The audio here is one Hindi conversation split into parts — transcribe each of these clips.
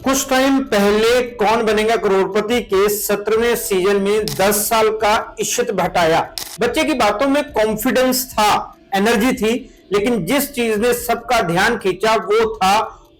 कुछ टाइम पहले कौन बनेगा करोड़पति के 17वें सीजन में 10 साल का इशित भट्ट आया। बच्चे की बातों में कॉन्फिडेंस था, एनर्जी थी, लेकिन जिस चीज ने सबका ध्यान खींचा वो था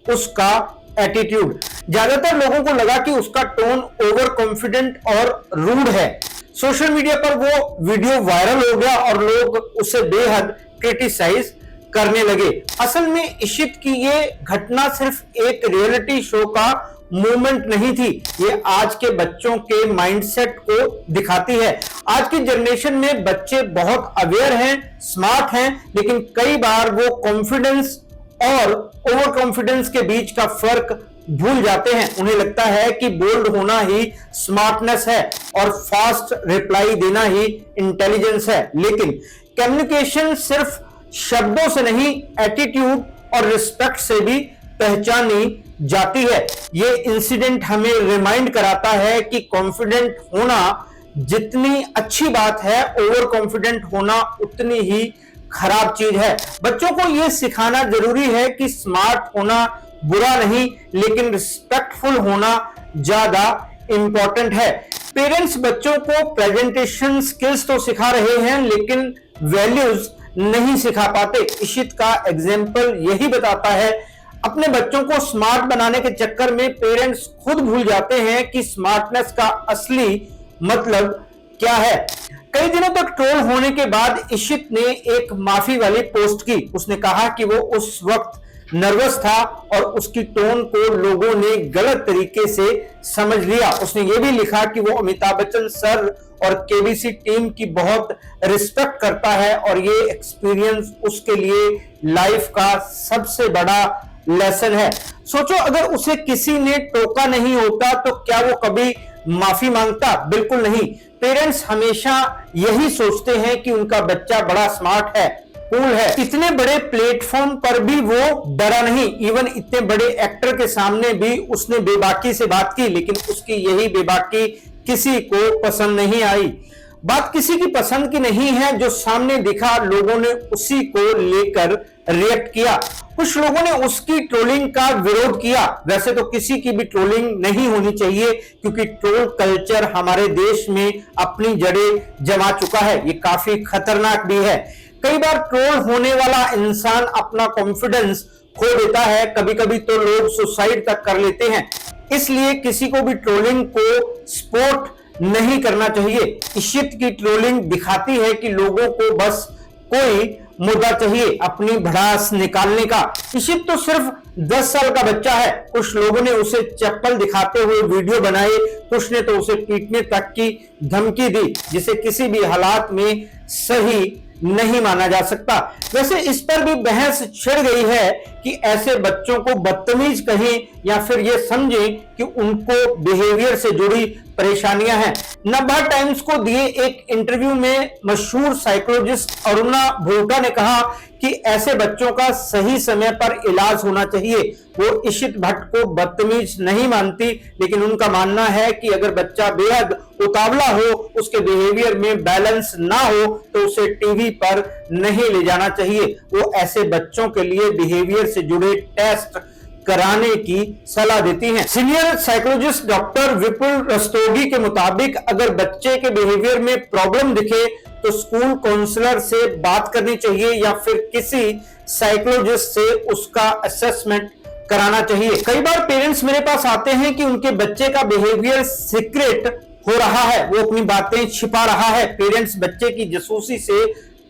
उसका एटीट्यूड। ज्यादातर लोगों को लगा कि उसका टोन ओवर कॉन्फिडेंट और रूड है। सोशल मीडिया पर वो वीडियो वायरल हो गया और लोग उसे बेहद क्रिटिसाइज करने लगे। असल में इशित की ये घटना सिर्फ एक रियलिटी शो का मूवमेंट नहीं थी, ये आज के बच्चों के माइंडसेट को दिखाती है। आज की जनरेशन में बच्चे बहुत अवेयर हैं, स्मार्ट हैं, लेकिन कई बार वो कॉन्फिडेंस और ओवर कॉन्फिडेंस के बीच का फर्क भूल जाते हैं। उन्हें लगता है कि बोल्ड होना ही स्मार्टनेस है और फास्ट रिप्लाई देना ही इंटेलिजेंस है, लेकिन कम्युनिकेशन सिर्फ शब्दों से नहीं, एटीट्यूड और रिस्पेक्ट से भी पहचानी जाती है। यह इंसिडेंट हमें रिमाइंड कराता है कि कॉन्फिडेंट होना जितनी अच्छी बात है, ओवर कॉन्फिडेंट होना उतनी ही खराब चीज है। बच्चों को यह सिखाना जरूरी है कि स्मार्ट होना बुरा नहीं, लेकिन रिस्पेक्टफुल होना ज्यादा इंपॉर्टेंट है। पेरेंट्स बच्चों को प्रेजेंटेशन स्किल्स तो सिखा रहे हैं, लेकिन वैल्यूज नहीं सिखा पाते। इशित का एग्जाम्पल यही बताता है। अपने बच्चों को स्मार्ट बनाने के चक्कर में पेरेंट्स खुद भूल जाते हैं कि स्मार्टनेस का असली मतलब क्या है। कई दिनों तक ट्रोल होने के बाद इशित ने एक माफी वाली पोस्ट की। उसने कहा कि वो उस वक्त नर्वस था और उसकी टोन को लोगों ने गलत तरीके से समझ लिया। उसने ये भी लिखा कि वो अमिताभ बच्चन सर और केबीसी टीम की बहुत रिस्पेक्ट करता है और ये एक्सपीरियंस उसके लिए लाइफ का सबसे बड़ा लेसन है। सोचो, अगर उसे किसी ने टोका नहीं होता तो क्या वो कभी माफी मांगता? बिल्कुल नहीं। पेरेंट्स हमेशा यही सोचते हैं कि उनका बच्चा बड़ा स्मार्ट है, कूल है। इतने बड़े प्लेटफॉर्म पर भी वो डरा नहीं। इवन इतने बड़े एक्टर के सामने भी उसने बेबाकी से बात की, लेकिन उसकी यही बेबाकी किसी को पसंद नहीं आई। बात किसी की पसंद की नहीं है, जो सामने दिखा लोगों ने उसी को लेकर रिएक्ट किया। कुछ लोगों ने उसकी ट्रोलिंग का विरोध किया। वैसे तो किसी की भी ट्रोलिंग नहीं होनी चाहिए, क्योंकि ट्रोल कल्चर हमारे देश में अपनी जड़ें जमा चुका है। ये काफी खतरनाक भी है। कई बार ट्रोल होने वाला इंसान अपना कॉन्फिडेंस खो देता है। कभी कभी तो लोग सुसाइड तक कर लेते हैं। इसलिए किसी को भी ट्रोलिंग को सपोर्ट नहीं करना चाहिए। इशित की ट्रोलिंग दिखाती है कि लोगों को बस कोई मुद्दा चाहिए अपनी भड़ास निकालने का। इशित तो सिर्फ 10 साल का बच्चा है। कुछ लोगों ने उसे चप्पल दिखाते हुए वीडियो बनाए, कुछ ने तो उसे पीटने तक की धमकी दी, जिसे किसी भी हालात में सही नहीं माना जा सकता। वैसे इस पर भी बहस छिड़ गई है कि ऐसे बच्चों को बदतमीज कहें या फिर ये समझें कि उनको बिहेवियर से जुड़ी परेशानियां हैं। नवभारत टाइम्स को दिए एक इंटरव्यू में मशहूर साइकोलॉजिस्ट अरुणा भोटा ने कहा कि ऐसे बच्चों का सही समय पर इलाज होना चाहिए। वो इशित भट्ट को बदतमीज नहीं मानती, लेकिन उनका मानना है कि अगर बच्चा बेहद उतावला हो, उसके बिहेवियर में बैलेंस ना हो, तो उसे टीवी पर नहीं ले जाना चाहिए। वो ऐसे बच्चों के लिए बिहेवियर से जुड़े टेस्ट कराने की सलाह देती हैं। सीनियर साइकोलॉजिस्ट डॉक्टर विपुल रस्तोगी के मुताबिक अगर बच्चे के बिहेवियर में प्रॉब्लम दिखे तो स्कूल काउंसलर से बात करनी चाहिए या फिर किसी साइकोलॉजिस्ट से उसका असेसमेंट कराना चाहिए। कई बार पेरेंट्स मेरे पास आते हैं कि उनके बच्चे का बिहेवियर सीक्रेट हो रहा है, वो अपनी बातें छिपा रहा है। पेरेंट्स बच्चे की जासूसी से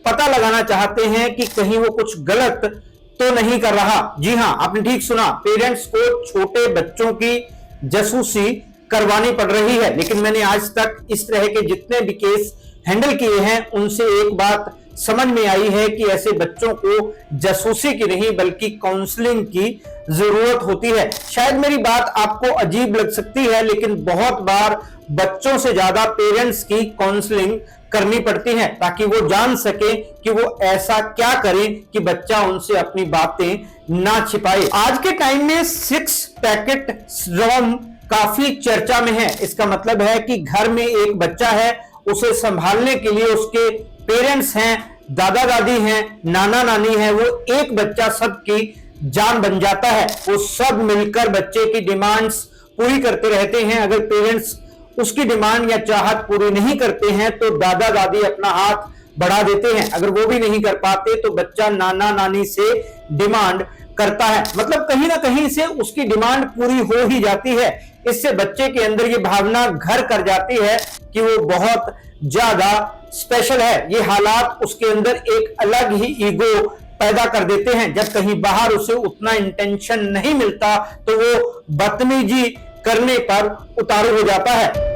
पता लगाना चाहते हैं कि कहीं वो कुछ गलत तो नहीं कर रहा। जी हां, आपने ठीक सुना, पेरेंट्स को छोटे बच्चों की जासूसी करवानी पड़ रही है। लेकिन मैंने आज तक इस तरह के जितने भी केस हैंडल किए हैं, उनसे एक बात समझ में आई है कि ऐसे बच्चों को जासूसी की नहीं बल्कि काउंसलिंग की जरूरत होती है। शायद मेरी बात आपको अजीब लग सकती है, लेकिन बहुत बार बच्चों से ज्यादा पेरेंट्स की काउंसलिंग करनी पड़ती है, ताकि वो जान सके कि वो ऐसा क्या करें कि बच्चा उनसे अपनी बातें ना छिपाए। आज के टाइम में 6 पैकेट रोम काफी चर्चा में है। इसका मतलब है कि घर में एक बच्चा है, उसे संभालने के लिए उसके पेरेंट्स हैं, दादा दादी हैं, नाना नानी हैं, वो एक बच्चा सबकी जान बन जाता है। वो सब मिलकर बच्चे की डिमांड्स पूरी करते रहते हैं। अगर पेरेंट्स उसकी डिमांड या चाहत पूरी नहीं करते हैं तो दादा दादी अपना हाथ बढ़ा देते हैं। अगर वो भी नहीं कर पाते तो बच्चा नाना नानी से डिमांड करता है, मतलब कहीं ना कहीं से उसकी डिमांड पूरी हो ही जाती है। इससे बच्चे के अंदर ये भावना घर कर जाती है कि वो बहुत ज्यादा स्पेशल है। ये हालात उसके अंदर एक अलग ही ईगो पैदा कर देते हैं। जब कहीं बाहर उसे उतना इंटेंशन नहीं मिलता तो वो बदतमीजी करने पर उतारू हो जाता है।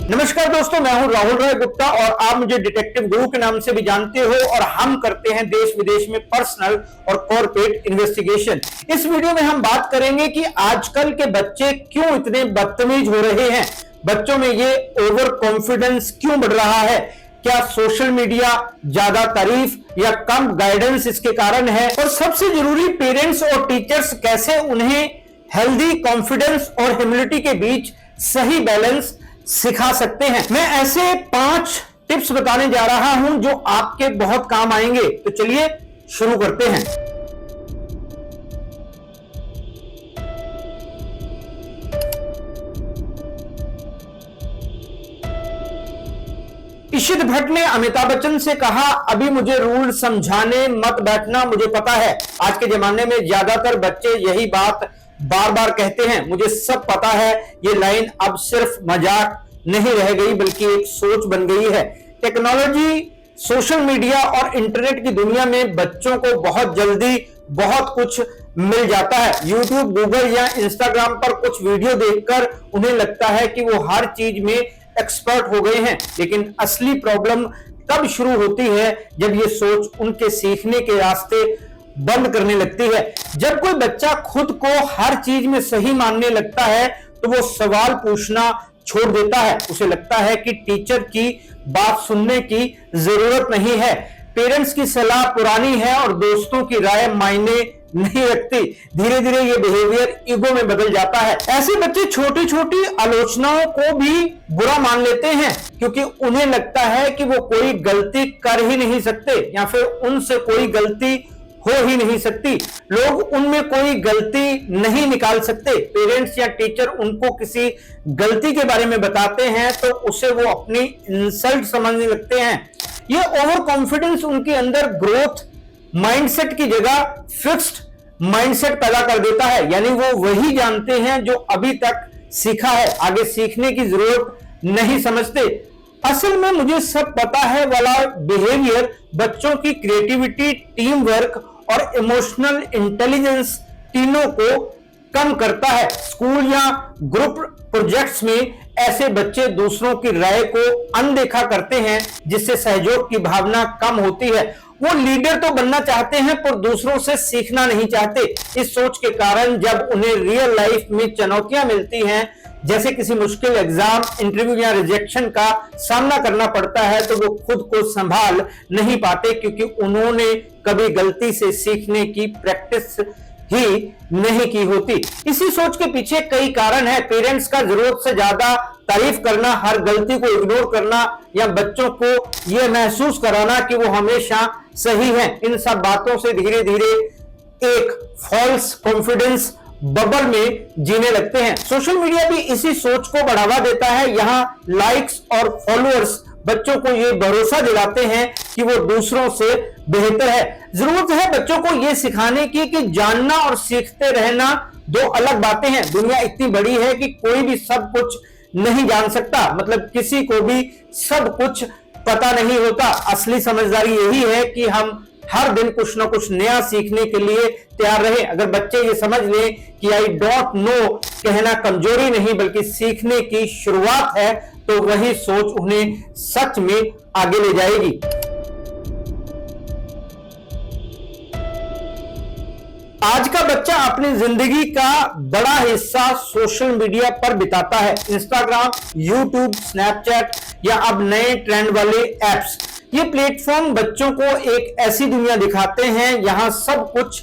नमस्कार दोस्तों, मैं हूं राहुल राय गुप्ता और आप मुझे डिटेक्टिव गुरु के नाम से भी जानते हो और हम करते हैं देश विदेश में पर्सनल और कॉर्पोरेट इन्वेस्टिगेशन। इस वीडियो में हम बात करेंगे कि आजकल के बच्चे क्यों इतने बदतमीज हो रहे हैं, बच्चों में ये ओवर कॉन्फिडेंस क्यों बढ़ रहा है, क्या सोशल मीडिया ज्यादा तारीफ या कम गाइडेंस इसके कारण है, और सबसे जरूरी पेरेंट्स और टीचर्स कैसे उन्हें हेल्दी कॉन्फिडेंस और ह्यूमिलिटी के बीच सही बैलेंस सिखा सकते हैं। मैं ऐसे 5 टिप्स बताने जा रहा हूं जो आपके बहुत काम आएंगे। तो चलिए शुरू करते हैं। इशित भट्ट ने अमिताभ बच्चन से कहा, अभी मुझे रूल समझाने मत बैठना, मुझे पता है। आज के जमाने में ज्यादातर बच्चे यही बात बार बार कहते हैं, मुझे सब पता है। ये लाइन अब सिर्फ मजाक नहीं रह गई बल्कि एक सोच बन गई है। टेक्नोलॉजी, सोशल मीडिया और इंटरनेट की दुनिया में बच्चों को बहुत जल्दी बहुत कुछ मिल जाता है। यूट्यूब, गूगल या इंस्टाग्राम पर कुछ वीडियो देखकर उन्हें लगता है कि वो हर चीज में एक्सपर्ट हो गए हैं, लेकिन असली प्रॉब्लम तब शुरू होती है जब ये सोच उनके सीखने के रास्ते बंद करने लगती है। जब कोई बच्चा खुद को हर चीज में सही मानने लगता है तो वो सवाल पूछना छोड़ देता है। उसे लगता है कि टीचर की बात सुनने की जरूरत नहीं है, पेरेंट्स की सलाह पुरानी है और दोस्तों की राय मायने नहीं रखती। धीरे धीरे ये बिहेवियर ईगो में बदल जाता है। ऐसे बच्चे छोटी छोटी आलोचनाओं को भी बुरा मान लेते हैं क्योंकि उन्हें लगता है कि वो कोई गलती कर ही नहीं सकते या फिर उनसे कोई गलती हो ही नहीं सकती। लोग उनमें कोई गलती नहीं निकाल सकते। पेरेंट्स या टीचर उनको किसी गलती के बारे में बताते हैं तो उसे वो अपनी इंसल्ट समझने लगते हैं। ये ओवर कॉन्फिडेंस उनके अंदर ग्रोथ माइंडसेट की जगह फिक्स्ड माइंडसेट पैदा कर देता है, यानी वो वही जानते हैं जो अभी तक सीखा है, आगे सीखने की जरूरत नहीं समझते। असल में मुझे सब पता है वाला बिहेवियर बच्चों की क्रिएटिविटी, टीम वर्क और इमोशनल इंटेलिजेंस तीनों को कम करता है। स्कूल या ग्रुप प्रोजेक्ट्स में ऐसे बच्चे दूसरों की राय को अनदेखा करते हैं जिससे सहयोग की भावना कम होती है। वो लीडर तो बनना चाहते हैं पर दूसरों से सीखना नहीं चाहते। इस सोच के कारण जब उन्हें रियल लाइफ में चुनौतियां मिलती हैं, जैसे किसी मुश्किल एग्जाम, इंटरव्यू या रिजेक्शन का सामना करना पड़ता है, तो वो खुद को संभाल नहीं पाते क्योंकि उन्होंने कभी गलती से सीखने की प्रैक्टिस ही नहीं की होती। इसी सोच के पीछे कई कारण है। पेरेंट्स का जरूरत से ज्यादा तारीफ करना, हर गलती को इग्नोर करना या बच्चों को यह महसूस कराना कि वो हमेशा सही है। इन सब बातों से धीरे धीरे एक फॉल्स कॉन्फिडेंस बबल में जीने लगते हैं। सोशल मीडिया भी इसी सोच को बढ़ावा देता है। यहाँ लाइक्स और फॉलोअर्स बच्चों को यह भरोसा दिलाते हैं कि वो दूसरों से बेहतर है। जरूरत है बच्चों को यह सिखाने की कि जानना और सीखते रहना दो अलग बातें हैं। दुनिया इतनी बड़ी है कि कोई भी सब कुछ नहीं जान सकता, मतलब किसी को भी सब कुछ पता नहीं होता। असली समझदारी यही है कि हम हर दिन कुछ ना कुछ नया सीखने के लिए तैयार रहे। अगर बच्चे ये समझ लें कि आई डोंट नो कहना कमजोरी नहीं बल्कि सीखने की शुरुआत है, तो वही सोच उन्हें सच में आगे ले जाएगी। आज का बच्चा अपनी जिंदगी का बड़ा हिस्सा सोशल मीडिया पर बिताता है। इंस्टाग्राम, यूट्यूब, स्नैपचैट या अब नए ट्रेंड वाले एप्स, ये प्लेटफॉर्म बच्चों को एक ऐसी दुनिया दिखाते हैं, यहां सब कुछ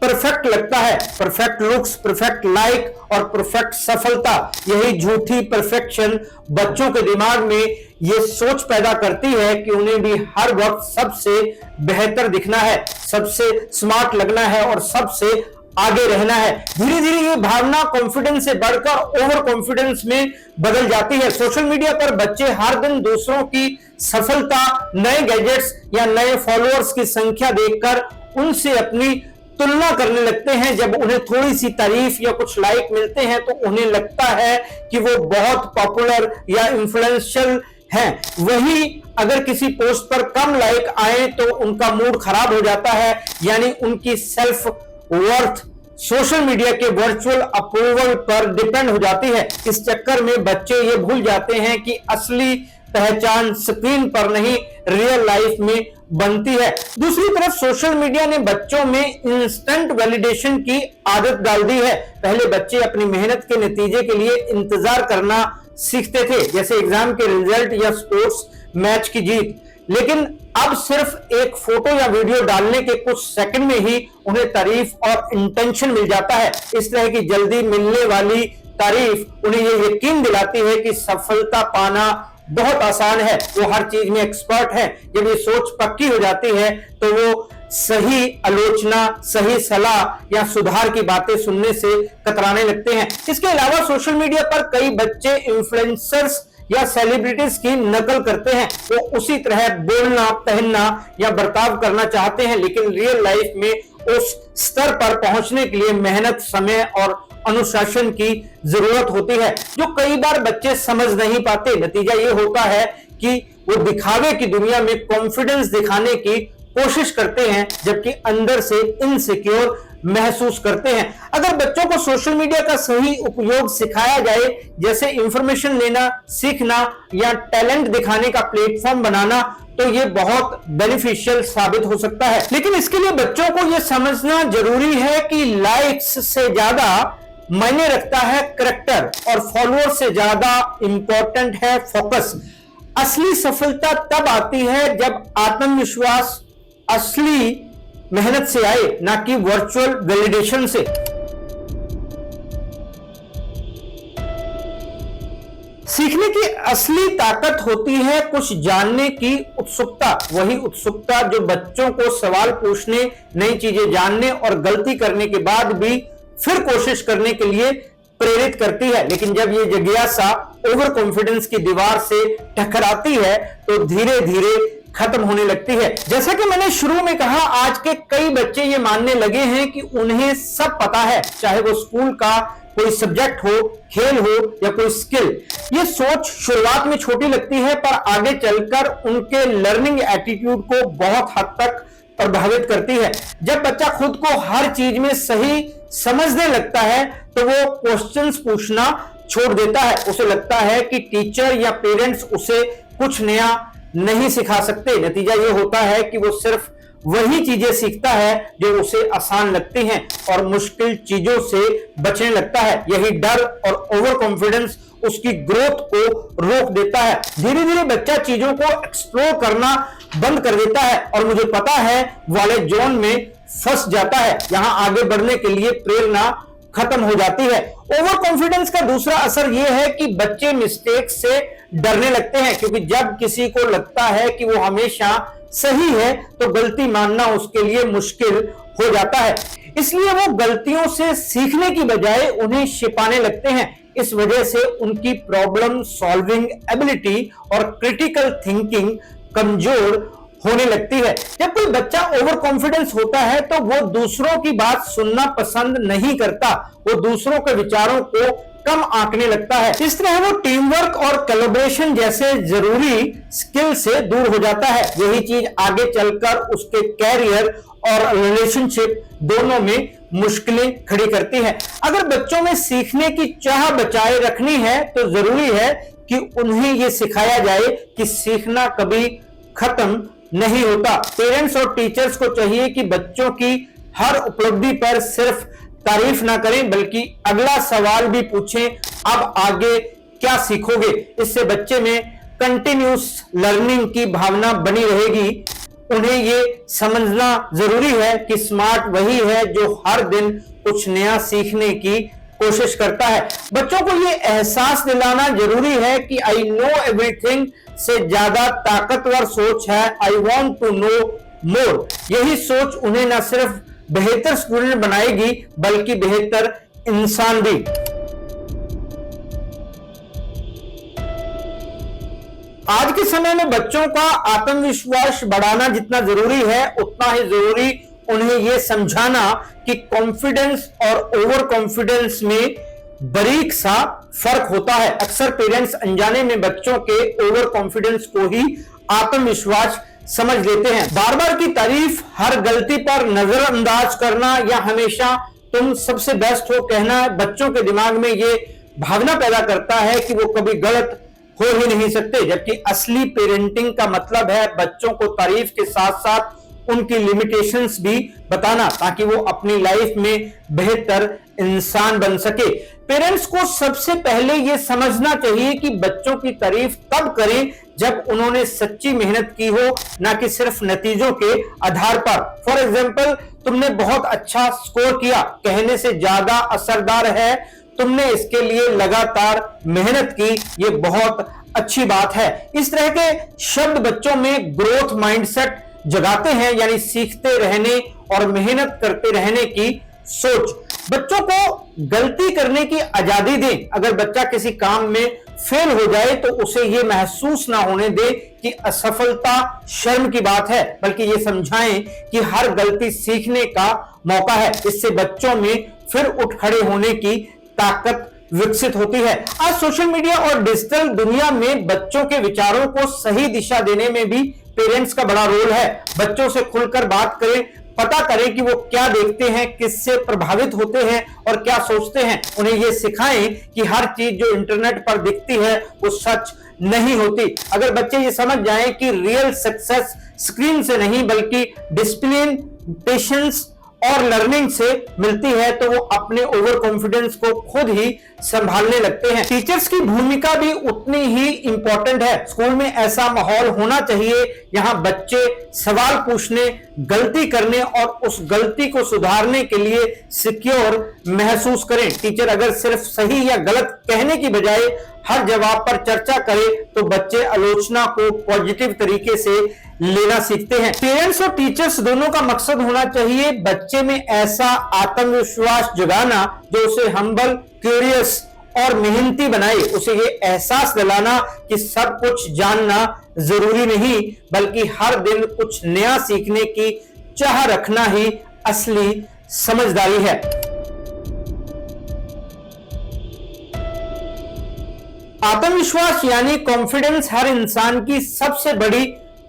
परफेक्ट लगता है, परफेक्ट लुक्स, परफेक्ट लाइक और परफेक्ट सफलता, यही झूठी परफेक्शन बच्चों के दिमाग में ये सोच पैदा करती है कि उन्हें भी हर वक्त सबसे बेहतर दिखना है, सबसे स्मार्ट लगना है और सबसे आगे रहना है। धीरे धीरे ये भावना कॉन्फिडेंस से बढ़कर ओवर कॉन्फिडेंस में बदल जाती है। सोशल मीडिया पर बच्चे हर दिन दूसरों की सफलता, नए गैजेट्स या नए फॉलोअर्स की संख्या देखकर उनसे अपनी तुलना करने लगते हैं। जब उन्हें थोड़ी सी तारीफ या कुछ लाइक मिलते हैं तो उन्हें लगता है कि वो बहुत पॉपुलर या इन्फ्लुएंशियल हैं। वही अगर किसी पोस्ट पर कम लाइक आए तो उनका मूड खराब हो जाता है, यानी उनकी सेल्फ वर्थ सोशल मीडिया के वर्चुअल अप्रूवल पर डिपेंड हो जाती है। इस चक्कर में बच्चे ये भूल जाते हैं कि असली पहचान स्क्रीन पर नहीं, रियल लाइफ में बनती है। दूसरी तरफ सोशल मीडिया ने बच्चों में इंस्टेंट वैलिडेशन की आदत डाल दी है। पहले बच्चे अपनी मेहनत के नतीजे के लिए इंतजार करना सीखते थे, जैसे एग्जाम के रिजल्ट या स्पोर्ट्स मैच की जीत, लेकिन अब सिर्फ एक फोटो या वीडियो डालने के कुछ सेकंड में ही उन्हें तारीफ और इंटेंशन मिल जाता है। इस तरह की जल्दी मिलने वाली तारीफ उन्हें यह यकीन दिलाती है कि सफलता पाना बहुत आसान है, वो हर चीज में एक्सपर्ट है। जब ये सोच पक्की हो जाती है तो वो सही आलोचना, सही सलाह या सुधार की बातें सुनने से कतराने लगते हैं। इसके अलावा सोशल मीडिया पर कई बच्चे इन्फ्लुएंसर्स या सेलिब्रिटीज की नकल करते हैं। वो उसी तरह बोलना, पहनना या बर्ताव करना चाहते हैं, लेकिन रियल लाइफ में उस स्तर पर पहुंचने के लिए मेहनत, समय और अनुशासन की जरूरत होती है, जो कई बार बच्चे समझ नहीं पाते। नतीजा ये होता है कि वो दिखावे की दुनिया में कॉन्फिडेंस दिखाने की कोशिश करते हैं, जबकि अंदर से इनसिक्योर महसूस करते हैं। अगर बच्चों को सोशल मीडिया का सही उपयोग सिखाया जाए, जैसे इंफॉर्मेशन लेना, सीखना या टैलेंट दिखाने का प्लेटफॉर्म बनाना, तो ये बहुत बेनिफिशियल साबित हो सकता है। लेकिन इसके लिए बच्चों को यह समझना जरूरी है कि लाइक्स से ज्यादा मायने रखता है करेक्टर और फॉलोअर से ज्यादा इंपॉर्टेंट है फोकस। असली सफलता तब आती है जब आत्मविश्वास असली मेहनत से आए, ना कि वर्चुअल वैलिडेशन से। सीखने की असली ताकत होती है कुछ जानने की उत्सुकता, वही उत्सुकता जो बच्चों को सवाल पूछने, नई चीजें जानने और गलती करने के बाद भी फिर कोशिश करने के लिए प्रेरित करती है। लेकिन जब ये जिज्ञासा ओवर कॉन्फिडेंस की दीवार से टकराती है तो धीरे धीरे खत्म होने लगती है। जैसा कि मैंने शुरू में कहा, आज के कई बच्चे ये मानने लगे हैं कि उन्हें सब पता है, चाहे वो स्कूल का कोई सब्जेक्ट हो, खेल हो या कोई स्किल। ये सोच शुरुआत में छोटी लगती है, पर आगे चलकर उनके लर्निंग एटीट्यूड को बहुत हद तक प्रभावित करती है। जब बच्चा खुद को हर चीज में सही समझने लगता है तो वो क्वेश्चंस पूछना छोड़ देता है। उसे लगता है कि टीचर या पेरेंट्स उसे कुछ नया नहीं सिखा सकते। नतीजा ये होता है कि वो सिर्फ वही चीजें सीखता है जो उसे आसान लगती हैं और मुश्किल चीजों से बचने लगता है। यही डर और ओवर कॉन्फिडेंस उसकी ग्रोथ को रोक देता है। धीरे धीरे बच्चा चीजों को एक्सप्लोर करना बंद कर देता है और मुझे पता है वाले जोन में फंस जाता है। यहां आगे बढ़ने के लिए प्रेरणा खत्म हो जाती है। ओवर कॉन्फिडेंस का दूसरा असर यह है कि बच्चे मिस्टेक से डरने लगते हैं, क्योंकि जब किसी को लगता है कि वो हमेशा सही है तो गलती मानना उसके लिए मुश्किल हो जाता है। इसलिए वो गलतियों से सीखने की बजाय उन्हें छिपाने लगते हैं। इस वजह से उनकी प्रॉब्लम सॉल्विंग एबिलिटी और क्रिटिकल थिंकिंग कमजोर होने लगती है। जब कोई बच्चा ओवर कॉन्फिडेंस होता है तो वो दूसरों की बात सुनना पसंद नहीं करता, वो दूसरों के विचारों को कम आंकने लगता है। इस तरह वो टीम वर्क और कोलैबोरेशन जैसे जरूरी स्किल से दूर हो जाता है। यही चीज आगे चलकर उसके कैरियर और रिलेशनशिप दोनों में मुश्किलें खड़ी करती है। अगर बच्चों में सीखने की चाह बचाए रखनी है तो जरूरी है कि उन्हें यह सिखाया जाए कि सीखना कभी खत्म नहीं होता। पेरेंट्स और टीचर्स को चाहिए कि बच्चों की हर उपलब्धि पर सिर्फ तारीफ ना करें, बल्कि अगला सवाल भी पूछें, अब आगे क्या सीखोगे। इससे बच्चे में कंटिन्यूस लर्निंग की भावना बनी रहेगी। उन्हें ये समझना जरूरी है कि स्मार्ट वही है जो हर दिन कुछ नया सीखने की कोशिश करता है। बच्चों को ये एहसास दिलाना जरूरी है कि आई नो एवरीथिंग से ज्यादा ताकतवर सोच है आई वॉन्ट टू नो मोर। यही सोच उन्हें न सिर्फ बेहतर स्टूडेंट बनाएगी बल्कि बेहतर इंसान भी। आज के समय में बच्चों का आत्मविश्वास बढ़ाना जितना जरूरी है उतना ही जरूरी उन्हें यह समझाना कि कॉन्फिडेंस और ओवर कॉन्फिडेंस में बारीक सा फर्क होता है। अक्सर पेरेंट्स अनजाने में बच्चों के ओवर कॉन्फिडेंस को ही आत्मविश्वास समझ लेते हैं। बार बार की तारीफ, हर गलती पर नजरअंदाज करना या हमेशा तुम सबसे बेस्ट हो कहना बच्चों के दिमाग में ये भावना पैदा करता है कि वो कभी गलत हो ही नहीं सकते। जबकि असली पेरेंटिंग का मतलब है बच्चों को तारीफ के साथ साथ उनकी लिमिटेशंस भी बताना ताकि वो अपनी लाइफ में बेहतर इंसान बन सके। पेरेंट्स को सबसे पहले यह समझना चाहिए कि बच्चों की तारीफ तब करें जब उन्होंने सच्ची मेहनत की हो, ना कि सिर्फ नतीजों के आधार पर। फॉर एग्जाम्पल, तुमने बहुत अच्छा स्कोर किया कहने से ज्यादा असरदार है तुमने इसके लिए लगातार मेहनत की, ये बहुत अच्छी बात है। इस तरह के शब्द बच्चों में ग्रोथ माइंडसेट जगाते हैं, यानी सीखते रहने और मेहनत करते रहने की सोच। बच्चों को गलती करने की आजादी दें। अगर बच्चा किसी काम में फेल हो जाए तो उसे यह महसूस ना होने दे कि असफलता शर्म की बात है, बल्कि यह समझाएं कि हर गलती सीखने का मौका है। इससे बच्चों में फिर उठ खड़े होने की ताकत विकसित होती है। आज सोशल मीडिया और डिजिटल दुनिया में बच्चों के विचारों को सही दिशा देने में भी पेरेंट्स का बड़ा रोल है। बच्चों से खुलकर बात करें, पता करें कि वो क्या देखते हैं, किससे प्रभावित होते हैं और क्या सोचते हैं। उन्हें यह सिखाएं कि हर चीज जो इंटरनेट पर दिखती है वो सच नहीं होती। अगर बच्चे ये समझ जाएं कि रियल सक्सेस स्क्रीन से नहीं बल्कि डिसिप्लिन, पेशेंस और लर्निंग से मिलती है तो वो अपने ओवर कॉन्फिडेंस को खुद ही संभालने लगते हैं। टीचर्स की भूमिका भी उतनी ही इंपॉर्टेंट है। स्कूल में ऐसा माहौल होना चाहिए यहां बच्चे सवाल पूछने, गलती करने और उस गलती को सुधारने के लिए सिक्योर महसूस करें। टीचर अगर सिर्फ सही या गलत कहने की बजाय हर जवाब पर चर्चा करे तो बच्चे आलोचना को पॉजिटिव तरीके से लेना सीखते हैं। पेरेंट्स और टीचर्स दोनों का मकसद होना चाहिए बच्चे में ऐसा आत्मविश्वास जगाना जो उसे हम्बल, क्यूरियस और मेहनती बनाए। उसे ये एहसास दिलाना कि सब कुछ जानना जरूरी नहीं बल्कि हर दिन कुछ नया सीखने की चाह रखना ही असली समझदारी है। आत्मविश्वास यानी कॉन्फिडेंस हर इंसान की सबसे बड़ी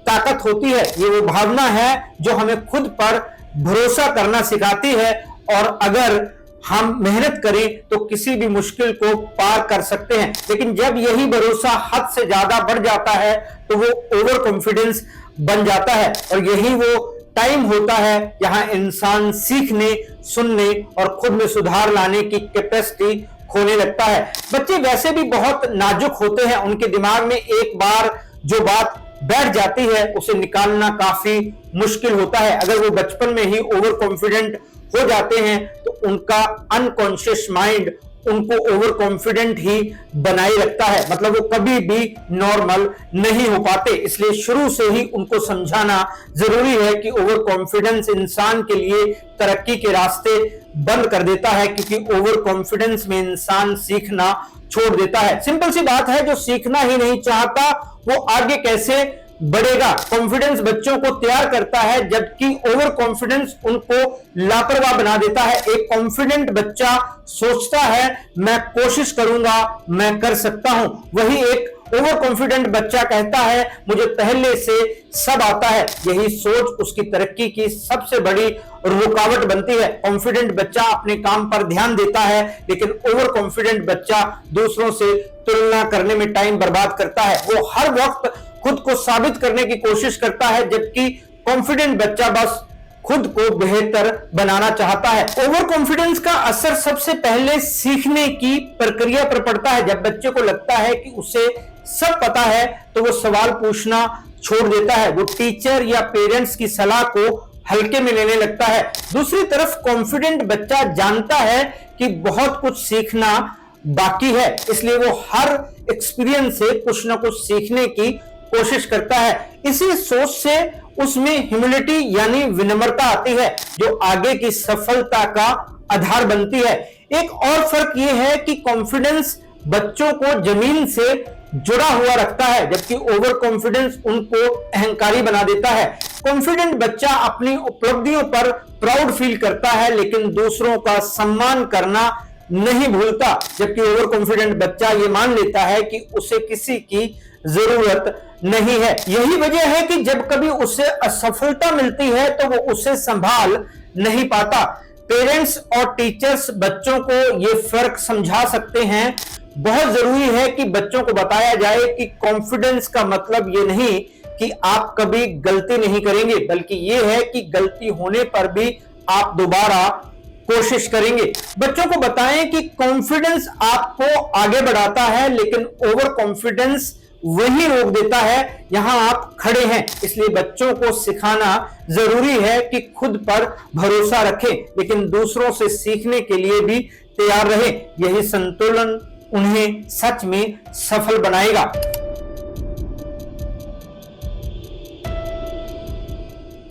ताकत होती है। ये वो भावना है जो हमें खुद पर भरोसा करना सिखाती है और अगर हम मेहनत करें तो किसी भी मुश्किल को पार कर सकते हैं। लेकिन जब यही भरोसा हद से ज्यादा बढ़ जाता है तो वो ओवर कॉन्फिडेंस बन जाता है और यही वो टाइम होता है यहां इंसान सीखने, सुनने और खुद में सुधार लाने की कैपेसिटी खोने लगता है। बच्चे वैसे भी बहुत नाजुक होते हैं, उनके दिमाग में एक बार जो बात बैठ जाती है उसे निकालना काफी मुश्किल होता है। अगर वो बचपन में ही ओवर कॉन्फिडेंट हो जाते हैं तो उनका अनकॉन्शियस माइंड उनको ओवर कॉन्फिडेंट ही बनाए रखता है, मतलब वो कभी भी नॉर्मल नहीं हो पाते। इसलिए शुरू से ही उनको समझाना जरूरी है कि ओवर कॉन्फिडेंस इंसान के लिए तरक्की के रास्ते बंद कर देता है, क्योंकि ओवर कॉन्फिडेंस में इंसान सीखना छोड़ देता है। सिंपल सी बात है, जो सीखना ही नहीं चाहता वो आगे कैसे बढ़ेगा। कॉन्फिडेंस बच्चों को तैयार करता है जबकि ओवर कॉन्फिडेंस उनको लापरवाह बना देता है। एक कॉन्फिडेंट बच्चा सोचता है मैं कोशिश करूंगा, मैं कर सकता हूं। वही एक ओवर कॉन्फिडेंट बच्चा कहता है मुझे पहले से सब आता है। यही सोच उसकी तरक्की की सबसे बड़ी रुकावट बनती है। कॉन्फिडेंट बच्चा अपने काम पर ध्यान देता है लेकिन ओवर कॉन्फिडेंट बच्चा दूसरों से तुलना करने में टाइम बर्बाद करता है। वो हर वक्त खुद को साबित करने की कोशिश करता है जबकि कॉन्फिडेंट बच्चा बस खुद को बेहतर बनाना चाहता है। ओवर कॉन्फिडेंस का असर सबसे पहले सीखने की प्रक्रिया पर पड़ता है। जब बच्चे को लगता है कि उसे सब पता है तो वो सवाल पूछना छोड़ देता है, वो टीचर या पेरेंट्स की सलाह को हल्के में लेने लगता है। दूसरी तरफ कॉन्फिडेंट बच्चा जानता है कि बहुत कुछ सीखना बाकी है, इसलिए वो हर एक्सपीरियंस से कुछ ना कुछ सीखने की कोशिश करता है। इसी सोच से उसमें ह्यूमिलिटी यानी विनम्रता आती है, जो आगे की सफलता का आधार बनती है। एक और फर्क यह है कि कॉन्फिडेंस बच्चों को जमीन से जुड़ा हुआ रखता है, जबकि ओवर कॉन्फिडेंस उनको अहंकारी बना देता है। कॉन्फिडेंट बच्चा अपनी उपलब्धियों पर प्राउड फील करता है, लेकिन दूसरों का सम्मान करना नहीं भूलता, जबकि ओवर कॉन्फिडेंट बच्चा यह मान लेता है कि उसे किसी की जरूरत नहीं है। यही वजह है कि जब कभी उसे असफलता मिलती है तो वो उसे संभाल नहीं पाता। पेरेंट्स और टीचर्स बच्चों को यह फर्क समझा सकते हैं। बहुत जरूरी है कि बच्चों को बताया जाए कि कॉन्फिडेंस का मतलब यह नहीं कि आप कभी गलती नहीं करेंगे, बल्कि यह है कि गलती होने पर भी आप दोबारा कोशिश करेंगे। बच्चों को बताएं कि कॉन्फिडेंस आपको आगे बढ़ाता है, लेकिन ओवर कॉन्फिडेंस वही रोक देता है यहां आप खड़े हैं। इसलिए बच्चों को सिखाना जरूरी है कि खुद पर भरोसा रखें, लेकिन दूसरों से सीखने के लिए भी तैयार रहें। यही संतुलन उन्हें सच में सफल बनाएगा।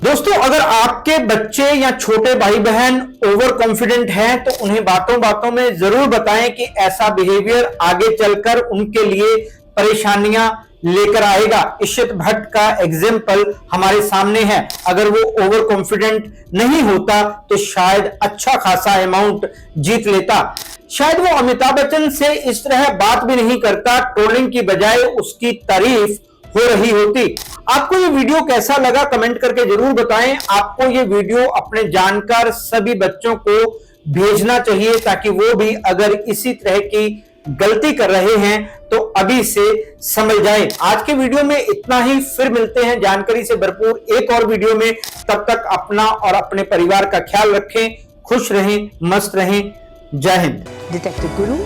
दोस्तों, अगर आपके बच्चे या छोटे भाई बहन ओवर कॉन्फिडेंट हैं तो उन्हें बातों बातों में जरूर बताएं कि ऐसा बिहेवियर आगे चलकर उनके लिए परेशानियां लेकर आएगा। इशित भट्ट का एग्जाम्पल हमारे सामने है। अगर वो ओवर कॉन्फिडेंट नहीं होता तो शायद अच्छा खासा अमाउंट जीत लेता। शायद वो अमिताभ बच्चन से इस तरह बात भी नहीं करता, ट्रोलिंग की बजाय उसकी तारीफ हो रही होती। आपको ये वीडियो कैसा लगा कमेंट करके जरूर बताएं। आपको ये वीडियो अपने जानकार सभी बच्चों को भेजना चाहिए, ताकि वो भी अगर इसी तरह की गलती कर रहे हैं तो अभी से समझ जाएं। आज के वीडियो में इतना ही, फिर मिलते हैं जानकारी से भरपूर एक और वीडियो में। तब तक अपना और अपने परिवार का ख्याल रखें, खुश रहें, मस्त रहें। जय हिंद। डिटेक्टिव गुरु